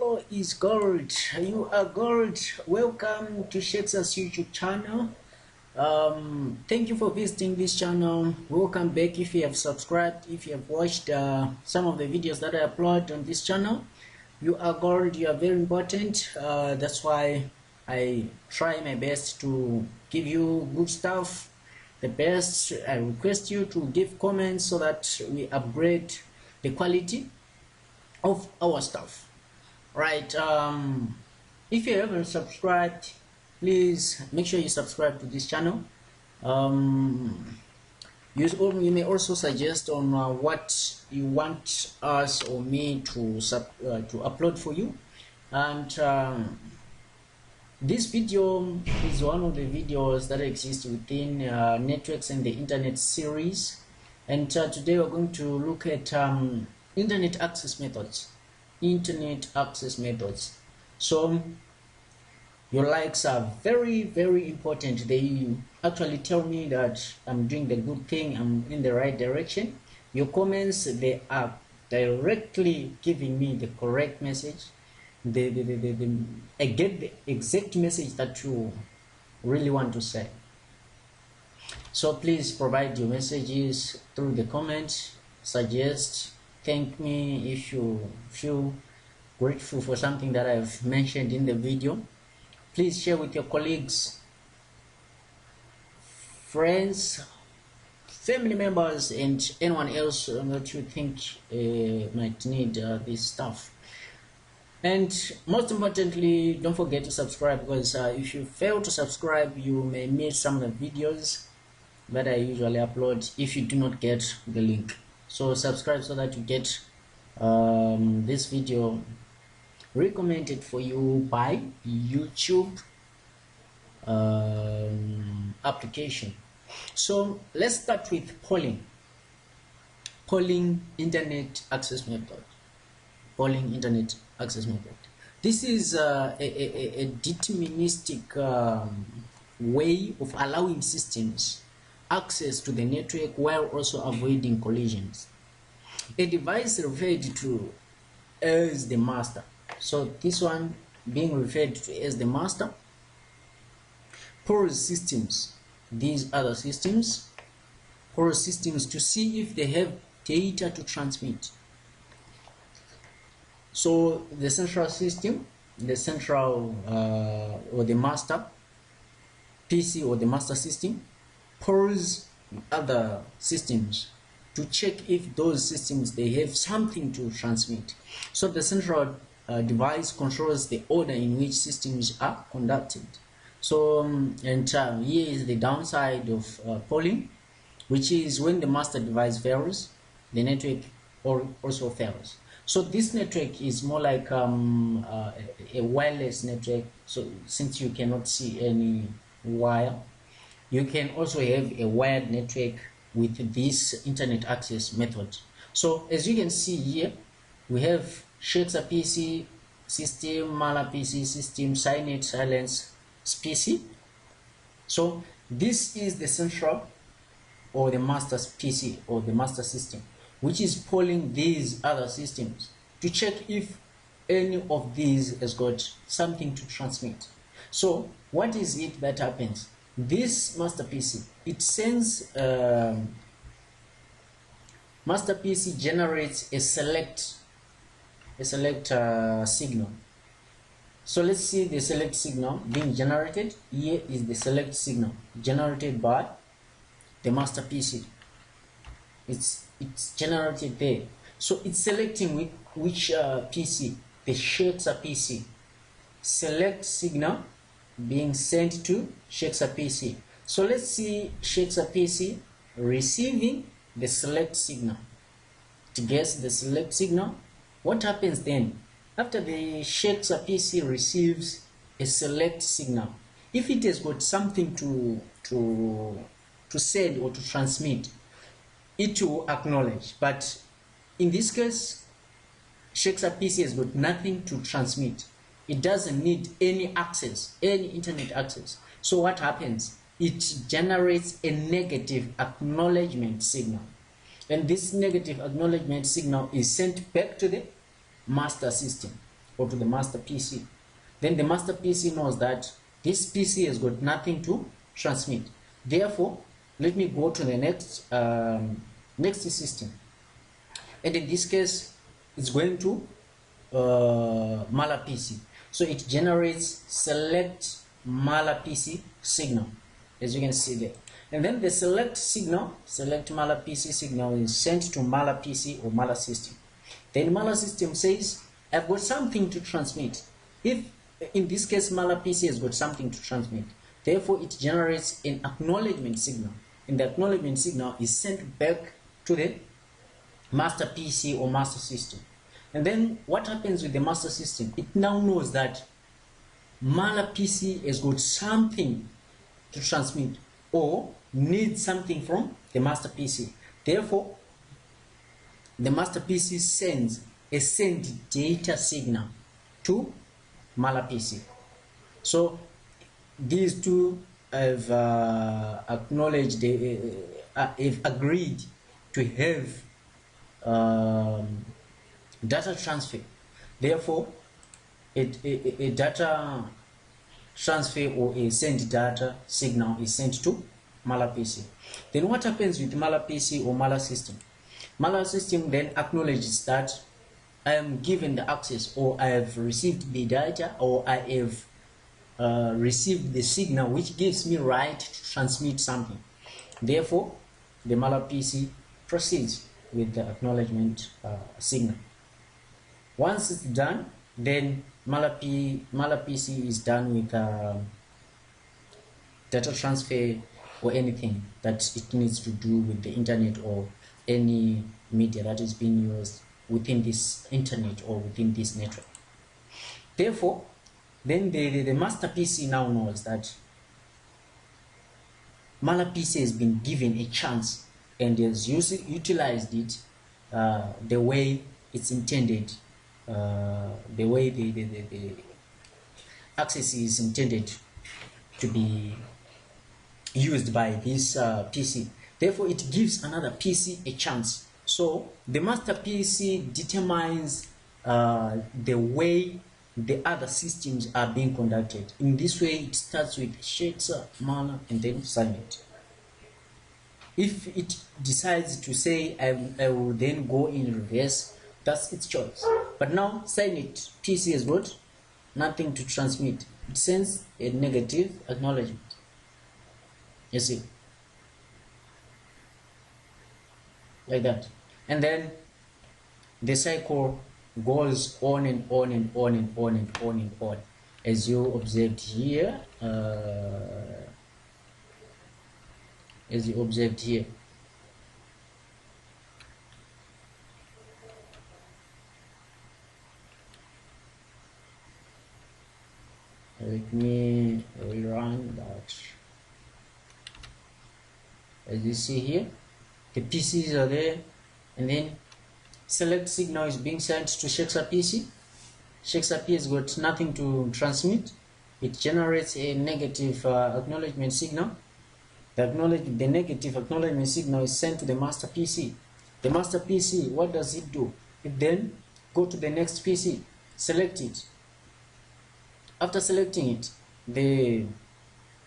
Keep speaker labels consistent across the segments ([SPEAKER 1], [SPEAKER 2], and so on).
[SPEAKER 1] Video is gold. You are gold. Welcome to Shexa's YouTube channel. Thank you for visiting this channel. Welcome back if you have subscribed, if you have watched some of the videos that I upload on this channel. You are gold. You are very important. That's why I try my best to give you good stuff, the best. I request you to give comments so that we upgrade the quality of our stuff. Right, if you haven't subscribed, please make sure you subscribe to this channel. You may also suggest on what you want us or me to upload for you. And this video is one of the videos that exist within Networks and the Internet series. And today we're going to look at internet access methods. So your likes are very, very important. They actually tell me that I'm doing the good thing, I'm in the right direction. Your comments, they are directly giving me the correct message. I get the exact message that you really want to say. So please provide your messages through the comments, suggest, thank me if you feel grateful for something that I've mentioned in the video. Please share with your colleagues, friends, family members, and anyone else that you think might need this stuff. And most importantly, don't forget to subscribe, because if you fail to subscribe, you may miss some of the videos that I usually upload if you do not get the link. So subscribe so that you get this video recommended for you by YouTube application. So let's start with polling internet access method. Polling internet access method. This is a deterministic way of allowing systems access to the network while also avoiding collisions. A device referred to as the master. So this one being referred to as the master. Porous systems, these other systems, porous systems, to see if they have data to transmit. So the central system, the central or the master PC or the master system, porous other systems to check if those systems, they have something to transmit. So the central device controls the order in which systems are conducted. So here is the downside of polling, which is when the master device fails, the network also fails. So this network is more like a wireless network. So since you cannot see any wire, you can also have a wired network with this internet access method. So as you can see here, we have Shexa PC system, Mala PC system, Signet, Silence PC. So this is the central or the master PC or the master system, which is polling these other systems to check if any of these has got something to transmit. So what is it that happens? This master PC, it sends master PC generates a select signal. So let's see the select signal being generated. Here is the select signal generated by the master PC. It's generated there. So it's selecting which PC, the Shexa PC. Select signal being sent to Shexa PC. So let's see Shexa PC receiving the select signal. To guess the select signal, what happens then? After the Shexa PC receives a select signal, if it has got something to send or to transmit, it will acknowledge. But in this case, Shexa PC has got nothing to transmit. It doesn't need any access, any internet access. So what happens? It generates a negative acknowledgement signal. And this negative acknowledgement signal is sent back to the master system. or to the master PC. Then the master PC knows that this PC has got nothing to transmit. Therefore, let me go to the next next system, and in this case it's going to mala PC. So it generates select mala PC signal, as you can see there. And then the select mala PC signal is sent to mala PC or mala system. Then mala system says, I've got something to transmit. If in this case mala PC has got something to transmit, therefore it generates an acknowledgement signal, and the acknowledgement signal is sent back to the master PC or master system. And then what happens with the master system? It now knows that mala PC has got something to transmit or needs something from the master PC. Therefore, the master PC sends a send data signal to mala PC. So these two have acknowledged, have agreed to have data transfer. Therefore, a data transfer or a send data signal is sent to mala PC. Then what happens with mala PC or mala system? Mala system then acknowledges that I am given the access, or I have received the data, or I have received the signal which gives me right to transmit something. Therefore, the mala PC proceeds with the acknowledgement signal. Once it's done, then mala PC is done with data transfer or anything that it needs to do with the internet or any media that is being used within this internet or within this network. Therefore, then the master PC now knows that mala PC has been given a chance and has utilized it the way it's intended, the way the access is intended to be used by this PC. Therefore, it gives another PC a chance. So the master PC determines the way the other systems are being conducted. In this way, it starts with Shetsa, Mala, and then Silent. If it decides to say I will then go in reverse, that's its choice. But now Silent PC has got nothing to transmit. It sends a negative acknowledgement. You see, like that. And then the cycle goes on and on and on and on and on and on, as you observed here. Let me rerun that. As you see here, the PCs are there, and then select signal is being sent to Sheksa PC. Sheksa PC has got nothing to transmit. It generates a negative acknowledgement signal. The negative acknowledgement signal is sent to the master PC. The master PC, what does it do? It then go to the next PC, select it. After selecting it, the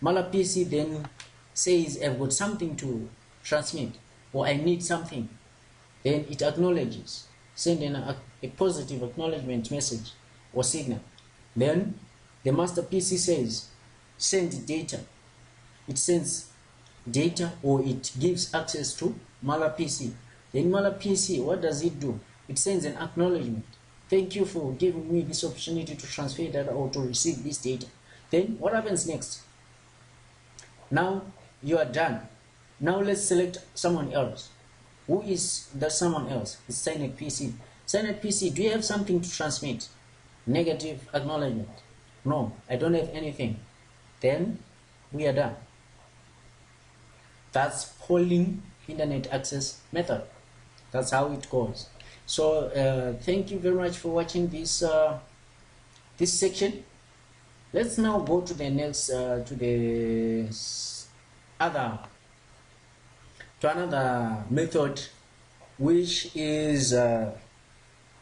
[SPEAKER 1] mala PC then says, I've got something to transmit, or I need something. Then it acknowledges, sending a positive acknowledgement message or signal. Then the master PC says, send data. It sends data, or it gives access to mala PC. Then mala PC, what does it do? It sends an acknowledgement. Thank you for giving me this opportunity to transfer data or to receive this data. Then what happens next? Now you are done. Now let's select someone else. Who is that someone else? It's Silent PC. Silent PC, do you have something to transmit? Negative acknowledgement. No, I don't have anything. Then we are done. That's polling internet access method. That's how it goes. So thank you very much for watching this this section. Let's now go to the next another method, which is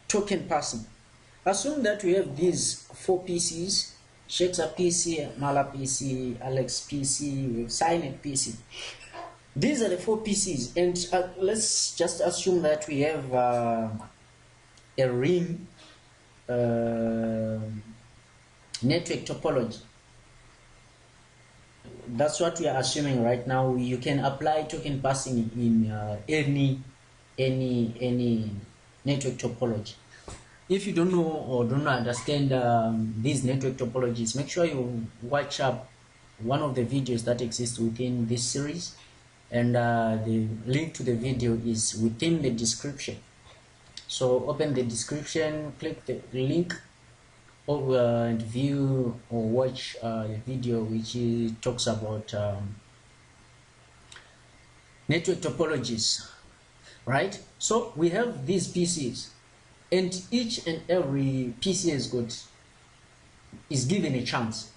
[SPEAKER 1] token passing. assume that we have these 4 PCs, Shakespeare PC, Mala PC, Alex PC, Silent PC. These are the 4 PCs, and let's just assume that we have a ring network topology. That's what we are assuming right now. You can apply token passing in any network topology. If you don't know or don't understand these network topologies, make sure you watch up one of the videos that exists within this series, and the link to the video is within the description. So open the description, click the link over and view or watch a video which talks about network topologies, right? So we have these PCs, and each and every PC is given a chance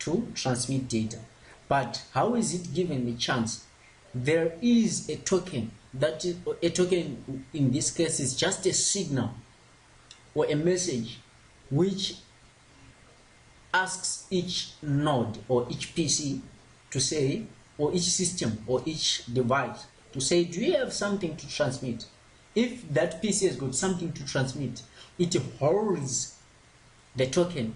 [SPEAKER 1] to transmit data. But how is it given a chance? There is a token. That is, a token in this case is just a signal or a message which asks each node or each PC to say, or each system or each device to say, do you have something to transmit? If that PC has got something to transmit, it holds the token,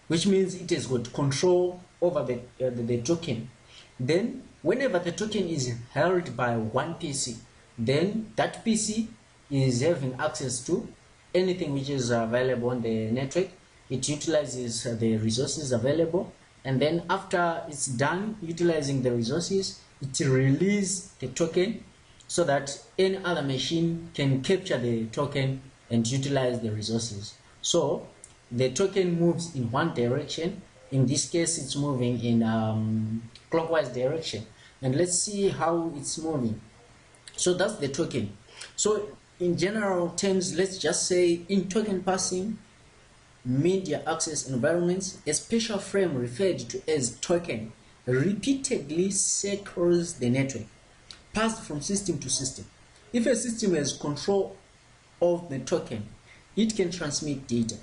[SPEAKER 1] which means it has got control over the token. Then whenever the token is held by one PC, then that PC is having access to anything which is available on the network. It utilizes the resources available, and then after it's done utilizing the resources, it releases the token so that any other machine can capture the token and utilize the resources. So the token moves in one direction. In this case, it's moving in clockwise direction, and let's see how it's moving. So that's the token. So in general terms, let's just say in token passing media access environments, a special frame referred to as token repeatedly circles the network, passed from system to system. If a system has control of the token, it can transmit data.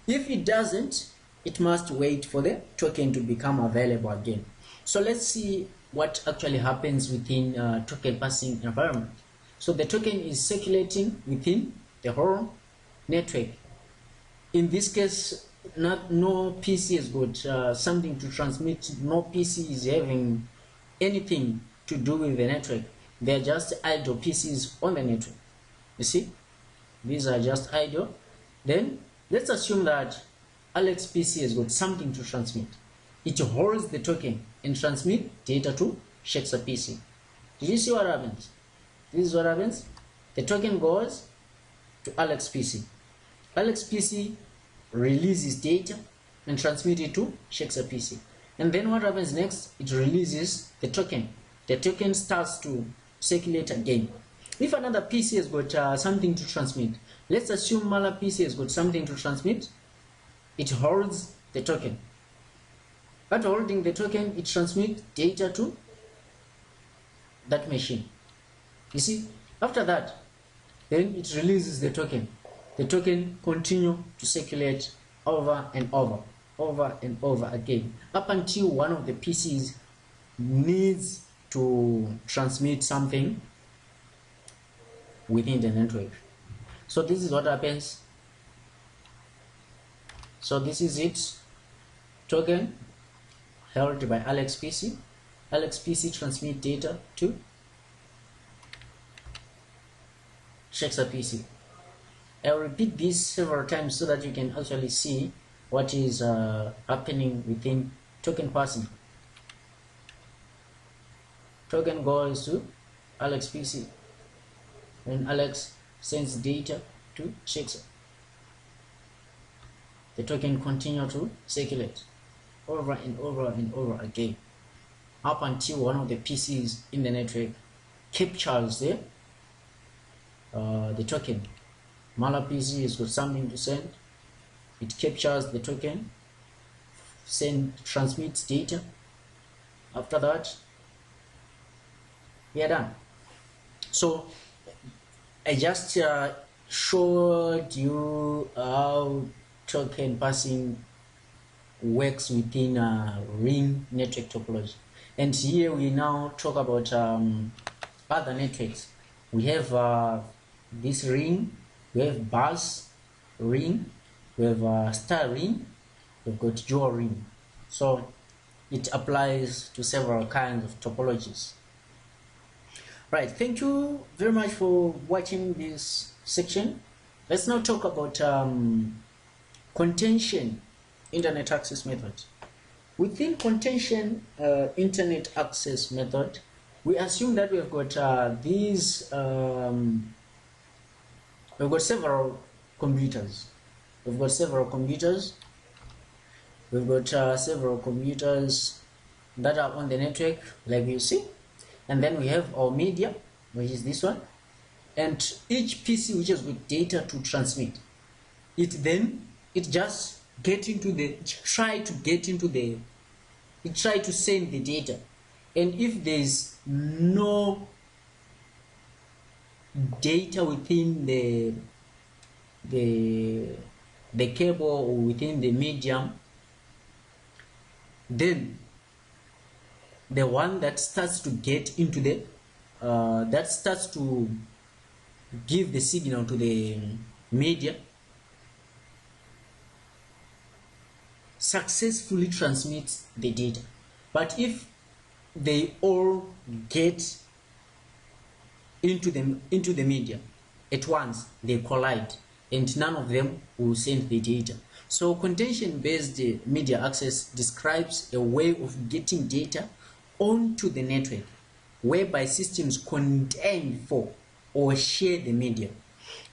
[SPEAKER 1] If it doesn't, it must wait for the token to become available again. So let's see what actually happens within token passing environment. So the token is circulating within the whole network. In this case, no PC has got something to transmit. No PC is having anything to do with the network. They are just idle PCs on the network. You see, these are just idle. Then let's assume that Alex PC has got something to transmit. It holds the token and transmit data to Shakespeare PC. Did you see what happens? This is what happens. The token goes to Alex PC. Alex PC releases data and transmits it to Shakespeare PC. And then what happens next? It releases the token. The token starts to circulate again. If another PC has got something to transmit, let's assume Mala PC has got something to transmit. It holds the token. But holding the token, it transmits data to that machine. You see, after that, then it releases the token. The token continues to circulate over and over again, up until one of the PCs needs to transmit something within the network. So this is what happens. So this is it. Token held by Alex PC. Alex PC transmit data to Shakespeare PC. I'll repeat this several times so that you can actually see what is happening within token passing. Token goes to Alex PC, and Alex sends data to Shakespeare. The token continues to circulate over and over again, up until one of the PCs in the network captures the token. Mala PC has got something to send. It captures the token, transmits data. After that, we are done. So I just showed you how token passing works within a ring network topology, and here we now talk about other networks. We have this ring, we have bus ring, we have star ring, we've got dual ring. So it applies to several kinds of topologies. Right, thank you very much for watching this section. Let's now talk about contention internet access method. Within contention internet access method, we assume that we've got we've got several computers. We've got several computers that are on the network, like you see, and then we have our media, which is this one, and each PC which has got data to transmit, it just try to send the data, and if there is no data within the cable or within the medium, then the one that starts to get into the that starts to give the signal to the media successfully transmits the data. But if they all get into the media at once, they collide and none of them will send the data. So contention-based media access describes a way of getting data onto the network whereby systems contend for or share the media.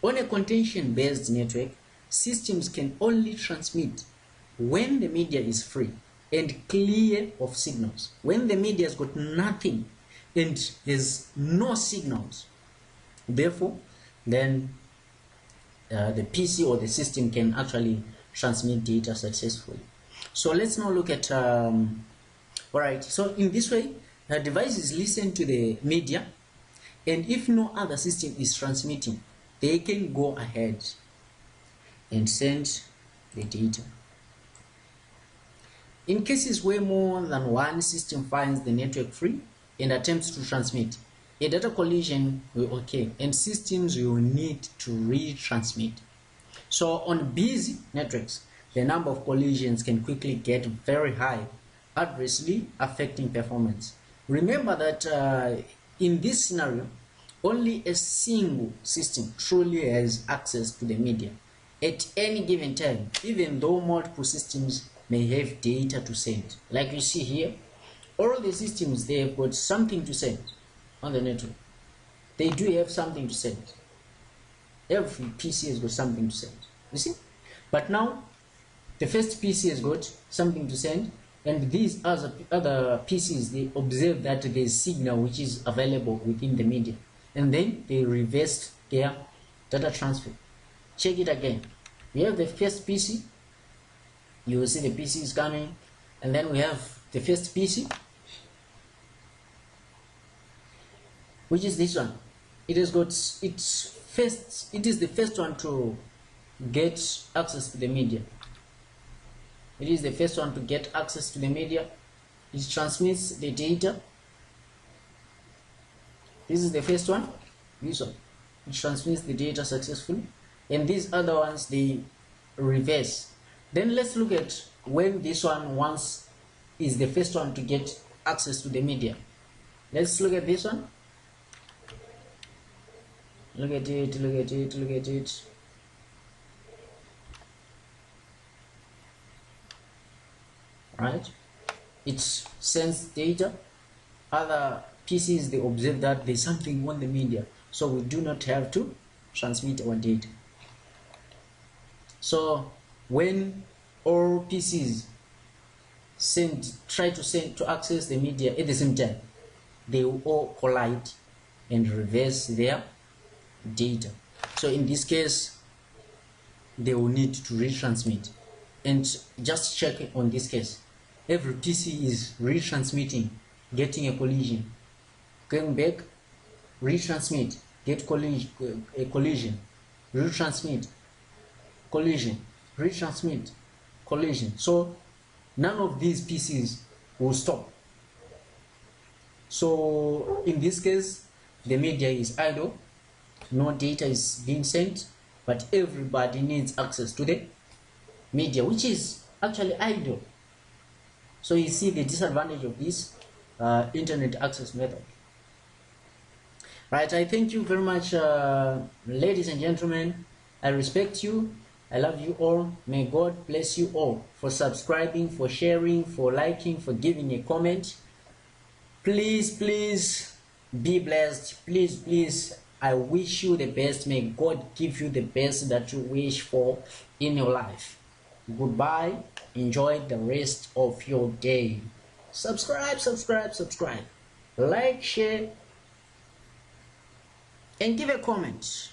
[SPEAKER 1] On a contention-based network, systems can only transmit when the media is free and clear of signals. When the media has got nothing and there's no signals, therefore, then the PC or the system can actually transmit data successfully. So let's now look at alright, so in this way the device is listening to the media, and if no other system is transmitting, they can go ahead and send the data. In cases where more than one system finds the network free and attempts to transmit, a data collision will occur and systems will need to retransmit. So on busy networks, the number of collisions can quickly get very high, adversely affecting performance. Remember that in this scenario, only a single system truly has access to the media at any given time, even though multiple systems may have data to send. Like you see here, all the systems, they have got something to send on the network. They do have something to send. Every PC has got something to send, you see. But now the first PC has got something to send, and these other PCs, they observe that there is signal which is available within the media, and then they reverse their data transfer. Check it again. We have the first PC, you will see the PC is coming, and then we have the first PC, which is this one. It has got it is the first one to get access to the media. It is the first one to get access to the media. It transmits the data. This is the first one. This one, it transmits the data successfully, and these other ones, they reverse. Then let's look at when this one once is the first one to get access to the media. Let's look at this one. Look at it, look at it, look at it. Right? It sends data. Other PCs, they observe that there's something on the media, so we do not have to transmit our data. So when all PCs try to access the media at the same time, they will all collide and reverse their data. So in this case, they will need to retransmit. And just check on this case, every PC is retransmitting, getting a collision, going back, retransmit, get a collision, retransmit, collision, retransmit, collision. So none of these PCs will stop. So in this case, the media is idle, no data is being sent, but everybody needs access to the media, which is actually idle. So you see the disadvantage of this internet access method. Right, I thank you very much, ladies and gentlemen. I respect you. I love you all. May God bless you all for subscribing, for sharing, for liking, for giving a comment. Please, please be blessed. Please, please, I wish you the best. May God give you the best that you wish for in your life. Goodbye. Enjoy the rest of your day. Subscribe, subscribe, subscribe. Like, share, and give a comment.